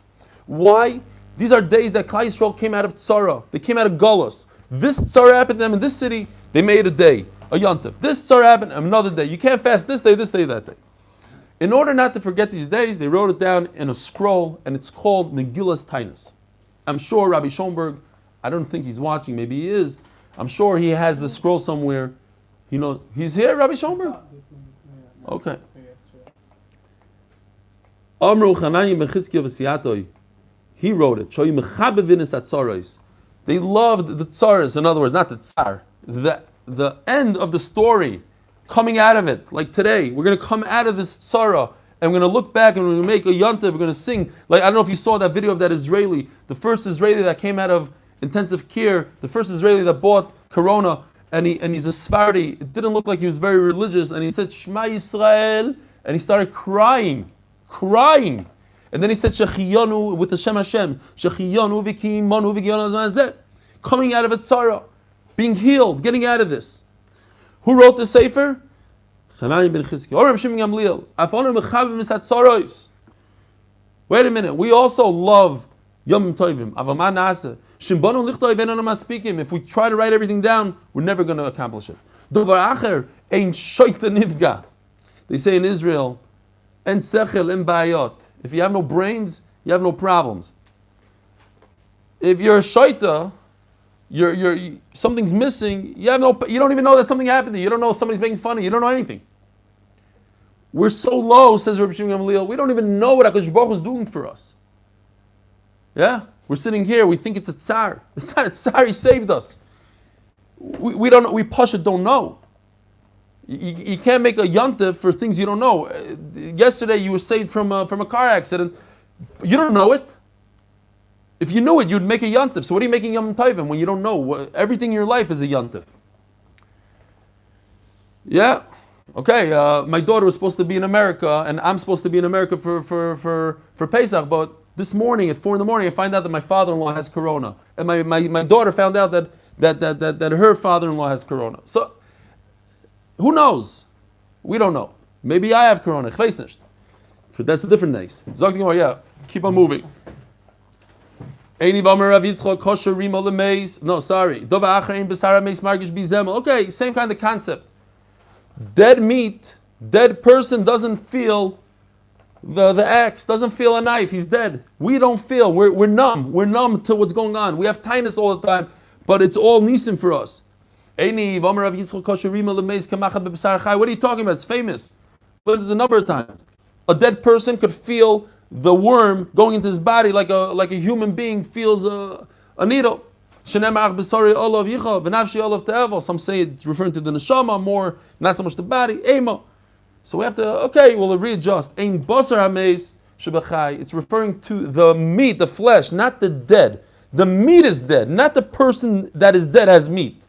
Why? These are days that Klal Yisrael came out of Tzara. They came out of Golos. This Tzara happened to them in this city. They made a day, a Yontif. This Tzara happened another day. You can't fast this day, that day. In order not to forget these days, they wrote it down in a scroll, and it's called Megillas Tainas. I'm sure Rabbi Schoenberg, I don't think he's watching, maybe he is. I'm sure he has the scroll somewhere. You know, he's here, Rabbi Schoenberg? Okay. Amru Chananya ben Chizkiya v'Siyatoi. He wrote it. Shoy mechabevinis atzaros. They loved the tzaras. In other words, not the tsar. The end of the story, coming out of it. Like today, we're going to come out of this tzara, and we're going to look back and we're going to make a yontif. We're going to sing. Like, I don't know if you saw that video of that Israeli, the first Israeli that came out of intensive care, the first Israeli that bought Corona, and he's a Sephardi. It didn't look like he was very religious, and he said Shema Yisrael, and he started crying. And then he said Shechiyanu with the Shem Hashem, Shechiyanu v'kiyimanu v'kiyanu azmanzeh, coming out of a tzara, being healed, getting out of this. Who wrote the sefer? Chananya ben Chizkiya. Or Reb Shimon Gamliel. Afonu mechavim misatzaros. Wait a minute. We also love Yom Tovim. Avaman Nasa. Shimbonu lichtoi ben anam speaking. If we try to write everything down, we're never going to accomplish it. Dovar acher ein shoyta nivga. They say in Israel, en sechel en bayot. If you have no brains, you have no problems. If you're a shoyta, something's missing. You don't even know that something happened to you. You don't know somebody's making fun of you. You don't know anything. We're so low, says Rabbi Shimon Gamliel. We don't even know what HaKadosh Baruch Hu is doing for us. Yeah, we're sitting here. We think it's a tsar. It's not a tsar. He saved us. We don't know. We pasha don't know. You can't make a yontif for things you don't know. Yesterday you were saved from a car accident. You don't know it. If you knew it, you'd make a yontif. So what are you making Yom Tovim when you don't know? Everything in your life is a yontif. Yeah. Okay. My daughter was supposed to be in America, and I'm supposed to be in America for Pesach. But this morning at 4 a.m, I find out that my father-in-law has corona, and my daughter found out that her father-in-law has corona. So who knows? We don't know. Maybe I have corona. Ich weiß nicht. That's a different case. Yeah. Keep on moving. No, sorry. Okay, same kind of concept. Dead meat, dead person doesn't feel the axe, doesn't feel a knife. He's dead. We don't feel. We're numb. We're numb to what's going on. We have tinnitus all the time, but it's all nisim for us. What are you talking about? It's famous. But it's a number of times. A dead person could feel the worm going into his body like a human being feels a needle. Some say it's referring to the neshama more, not so much the body. So we have to, we'll readjust. It's referring to the meat, the flesh, not the dead. The meat is dead, not the person that is dead has meat.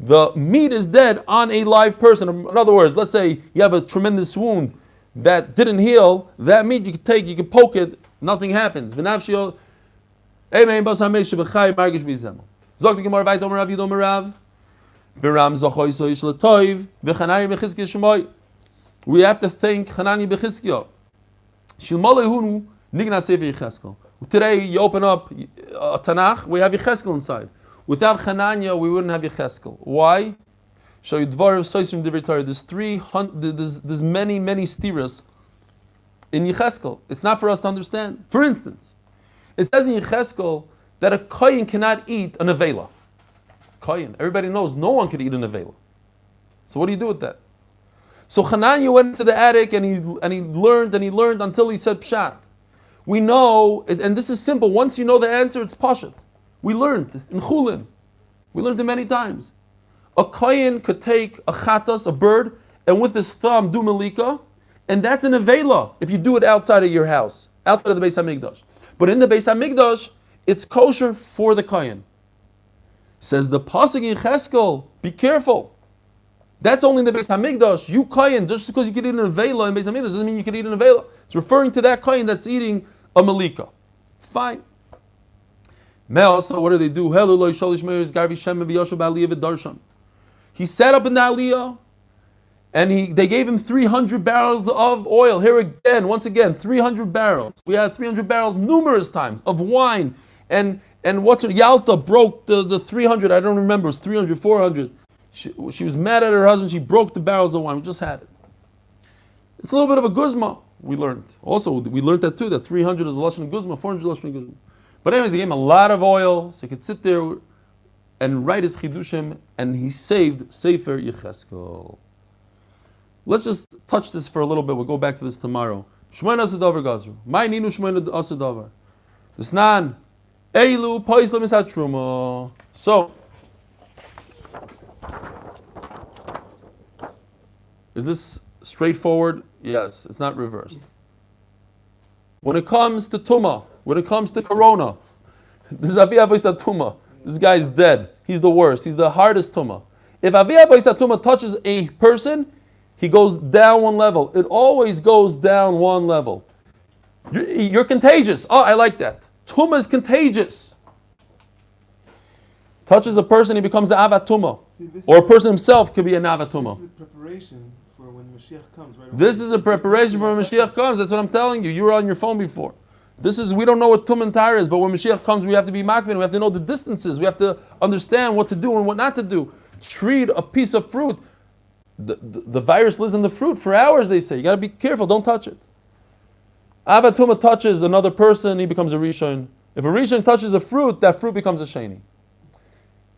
The meat is dead on a live person. In other words, let's say you have a tremendous wound that didn't heal. That meat you can take, you can poke it, nothing happens. We have to thank Hanani Bechizkiah. Today you open up a Tanakh, we have Yecheskel inside. Without Hananya, we wouldn't have Yecheskel. Why? Show you Dvar of Soisrim Divrei Torah. There's many stiras in Yecheskel. It's not for us to understand. For instance, it says in Yecheskel that a kohen cannot eat an avela. Kohen. Everybody knows no one can eat an avela. So what do you do with that? So Hananya went into the attic and he learned until he said Pshat. We know, and this is simple. Once you know the answer, it's Pashat. We learned in Chulin. We learned it many times. A kohen could take a chatas, a bird, and with his thumb do malika, and that's an avela if you do it outside of your house, outside of the Beis Hamikdash. But in the Beis Hamikdash, it's kosher for the kohen. Says the pasuk in Cheskel, be careful. That's only in the Beis Hamikdash. You kohen, just because you can eat an avela in Beis Hamikdash doesn't mean you can eat an avela. It's referring to that kohen that's eating a malika. Fine. So what do they do? He sat up in the aliyah, and they gave him 300 barrels of oil. Here again, once again, 300 barrels. We had 300 barrels numerous times of wine. And Yalta broke the 300, I don't remember, it was 300, 400. She was mad at her husband, she broke the barrels of wine. We just had it. It's a little bit of a guzma, we learned. Also, we learned that too, that 300 is the lashon guzma, 400 is the lashon guzma. But anyway, they gave him a lot of oil, so he could sit there and write his chidushim, and he saved Sefer Yecheskel. Let's just touch this for a little bit. We'll go back to this tomorrow. Shmoin asadavar gazru. My ninu shmoin asadavar. This nan eilu poislam is hatruma. So, is this straightforward? Yes. It's not reversed. When it comes to tuma, when it comes to corona, this is Avi Avoisa Tuma. This guy's dead. He's the worst. He's the hardest Tuma. If Avi Avoisa Tuma touches a person, he goes down one level. It always goes down one level. You're contagious. Oh, I like that. Tuma is contagious. Touches a person, he becomes an Avatuma. Or a person himself could be an Avatuma. This is a preparation for when Mashiach comes, right? This is a preparation for when Mashiach comes. That's what I'm telling you. You were on your phone before. We don't know what Tum and Tyre is, but when Mashiach comes, we have to be makbid. We have to know the distances. We have to understand what to do and what not to do. Treat a piece of fruit. The virus lives in the fruit for hours, they say. You got to be careful. Don't touch it. Avatuma touches another person, he becomes a Rishon. If a Rishon touches a fruit, that fruit becomes a Sheni.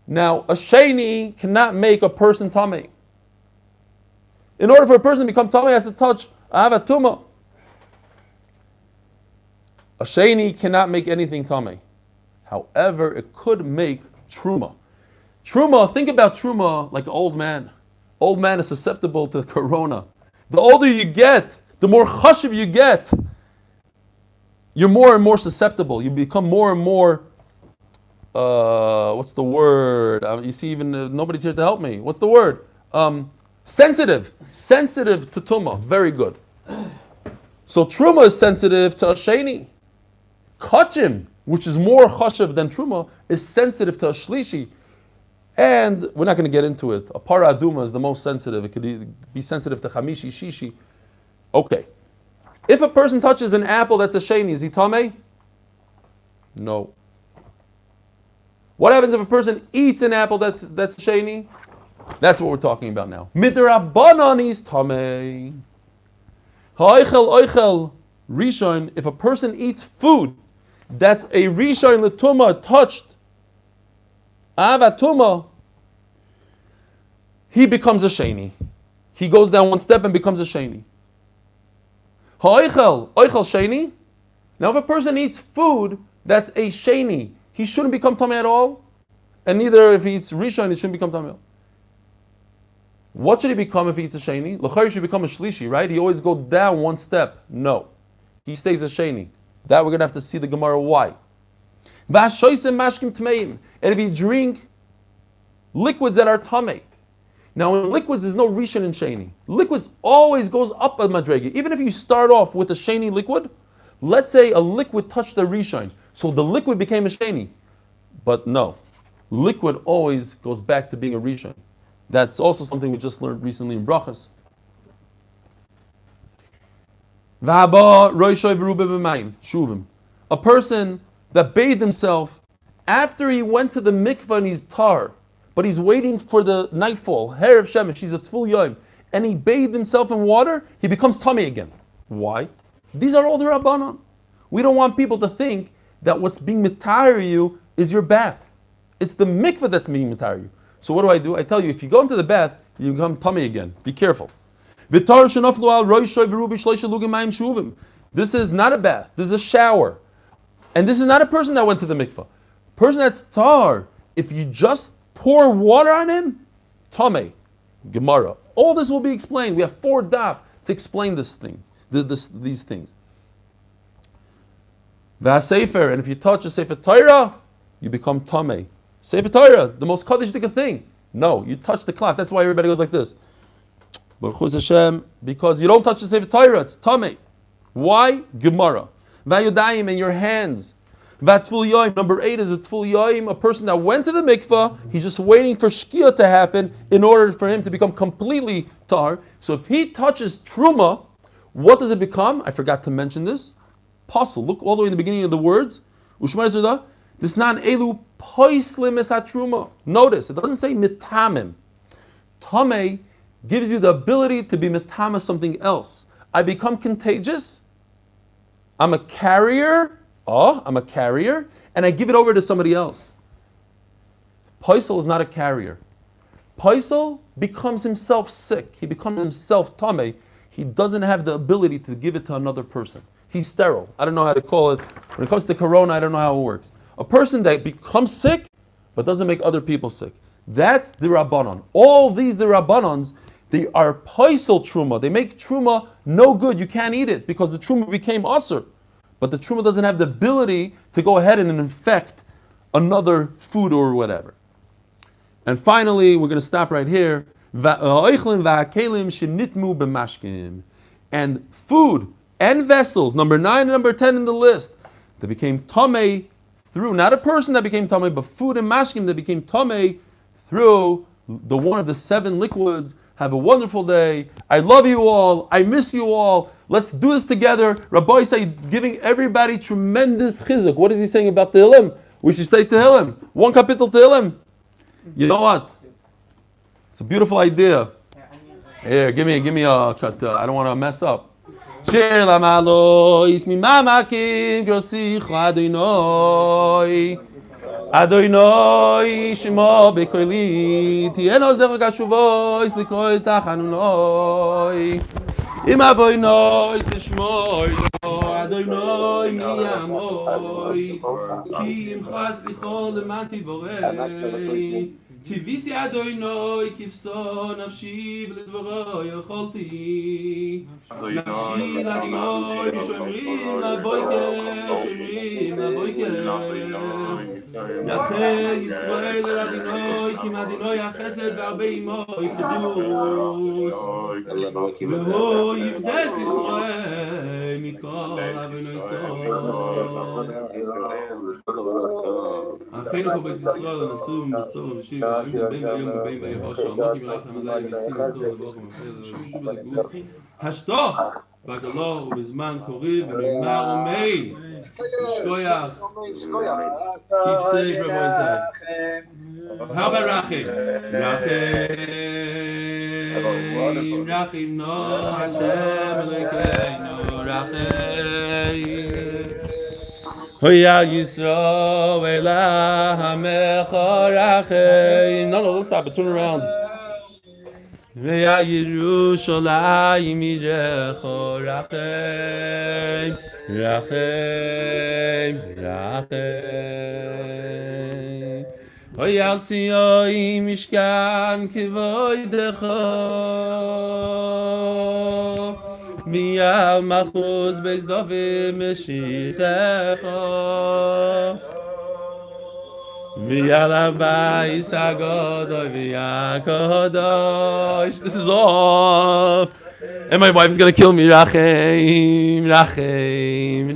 Now, a Sheni cannot make a person Tameh. In order for a person to become Tameh, he has to touch Avatuma. A Sheni cannot make anything Tameh. However, it could make Truma. Truma, think about Truma like an old man. Old man is susceptible to corona. The older you get, the more chashiv you get, you're more and more susceptible. You become more and more, what's the word? You see, even nobody's here to help me. What's the word? Sensitive. Sensitive to Tuma. Very good. So Truma is sensitive to a Sheni. Kachim, which is more chashiv than Truma, is sensitive to a Shlishi. And we're not going to get into it. A para aduma is the most sensitive. It could be sensitive to chamishi, shishi. Okay. If a person touches an apple that's a sheni, is he tameh? No. What happens if a person eats an apple that's sheni? That's what we're talking about now. Midrabanan is tameh. Ha'oichel oichel rishon. If a person eats food that's a rishon letuma touched Avatuma, he becomes a sheni. He goes down one step and becomes a sheni. Ha'oichel sheni. Now, if a person eats food that's a sheni, he shouldn't become tameh at all, and neither if he eats rishon, he shouldn't become tameh. What should he become if he eats a sheni? L'chayr should become a shlishi, right? He always goes down one step. No, he stays a sheni. That we're going to have to see the Gemara why. And if you drink liquids that are tameh. Now in liquids there's no rishon and sheni. Liquids always goes up a madrega. Even if you start off with a sheni liquid, let's say a liquid touched the rishon, so the liquid became a sheni. But no, liquid always goes back to being a rishon. That's also something we just learned recently in brachas. A person that bathed himself after he went to the mikvah and he's tar, but he's waiting for the nightfall, Herav Shemesh, he's a Tful Yom, and he bathed himself in water, he becomes tummy again. Why? These are all the Rabbanon. We don't want people to think that what's being mitar you is your bath. It's the mikvah that's being mitar you. So what do? I tell you, if you go into the bath, you become tummy again. Be careful. This is not a bath, this is a shower. And this is not a person that went to the mikvah. Person that's tar, if you just pour water on him, tameh, Gemara. All this will be explained. We have 4 daf to explain this thing, these things. V'hasefer, and if you touch a Sefer Torah, you become Tameh. Sefer Torah, the most Kaddish thing. No, you touch the cloth. That's why everybody goes like this. Baruch Hashem, because you don't touch the Sefer Torah, it's Tameh. Why? Gemara. Vayodayim, in your hands. Vatful Yoim, number 8 is a Tful Yoim, a person that went to the mikvah, he's just waiting for Shkia to happen in order for him to become completely tar. So if he touches Truma, what does it become? I forgot to mention this. Pasul. Look all the way in the beginning of the words. Ushmar this nan elu poislim es truma. Notice, it doesn't say mitamim. Tameh gives you the ability to be mitama something else. I become contagious. I'm a carrier. I'm a carrier, and I give it over to somebody else. Poisel is not a carrier. Poisel becomes himself sick. He becomes himself tameh. He doesn't have the ability to give it to another person. He's sterile. I don't know how to call it. When it comes to corona, I don't know how it works. A person that becomes sick, but doesn't make other people sick. That's the Rabbanon. All these, the Rabbanons, they are poisel truma. They make truma no good. You can't eat it because the truma became asur. But the truma doesn't have the ability to go ahead and infect another food or whatever. And finally, we're going to stop right here. And food and vessels, number 9 and number 10 in the list, that became tameh through, not a person that became tameh, but food and mashkim that became tameh through the one of the 7 liquids. Have a wonderful day. I love you all. I miss you all. Let's do this together. Rabbi say giving everybody tremendous chizuk. What is he saying about Tehillim? We should say Tehillim. 1 kapitel Tehillim. You know what? It's a beautiful idea. Here, give me a cut. I don't want to mess up. Shir lamalois mimamakim grosich Adonai. Adonai shemo bekoili tienos derech gashuvois likol tachanunoi. Im avoinois tishmoi Adonai miyamoi ki im chas lichol lemanti vorei. Kivisi Adonai kivso nafshi v'ledvoro yocholti. Nafshi Adonai shomrim laboiker Yachei Yisrael Adonai ki Adonai achesed v'arbe imo yichidus v'ho yivdes Yisrael mikol avonoi so. Achenu ko beis Yisrael nasum b'sor v'shiva. I'm the baby, Hashto, Bagalo, Bizman, Kori, Bimar, Omei. Shkoyach. Keep safe, Rabbi Isaac. How about Rachim? Rachim, no, Hashem, Elokeinu, Rachim. Hoya Yisro Elah HaMechorachim. No, don't stop it. Turn around. Hoya Yerushalayim Yirecho Rachim. Rachim. Rachim. Hoya Tzioim Mishkan Kivoidecho. Miyal machuz beis David Meshichecha. Miyal abayis agadol v'yakadosh. This is off. And my wife's gonna kill me. Rachim, Rachim,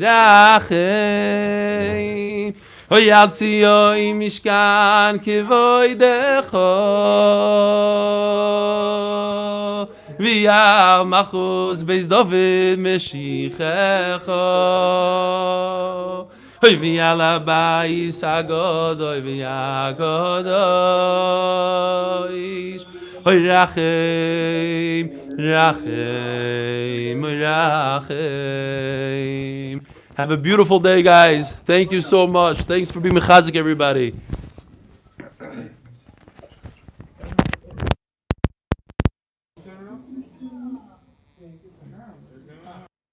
Rachim. Hoyal tzioim mishkan kivoidecho. V'yal machuz beis David Meshichecha. V'yal abayis agadol v'yakadosh. Rachim, Rachim, Rachim. Have a beautiful day, guys. Thank you so much. Thanks for being mechazik, everybody.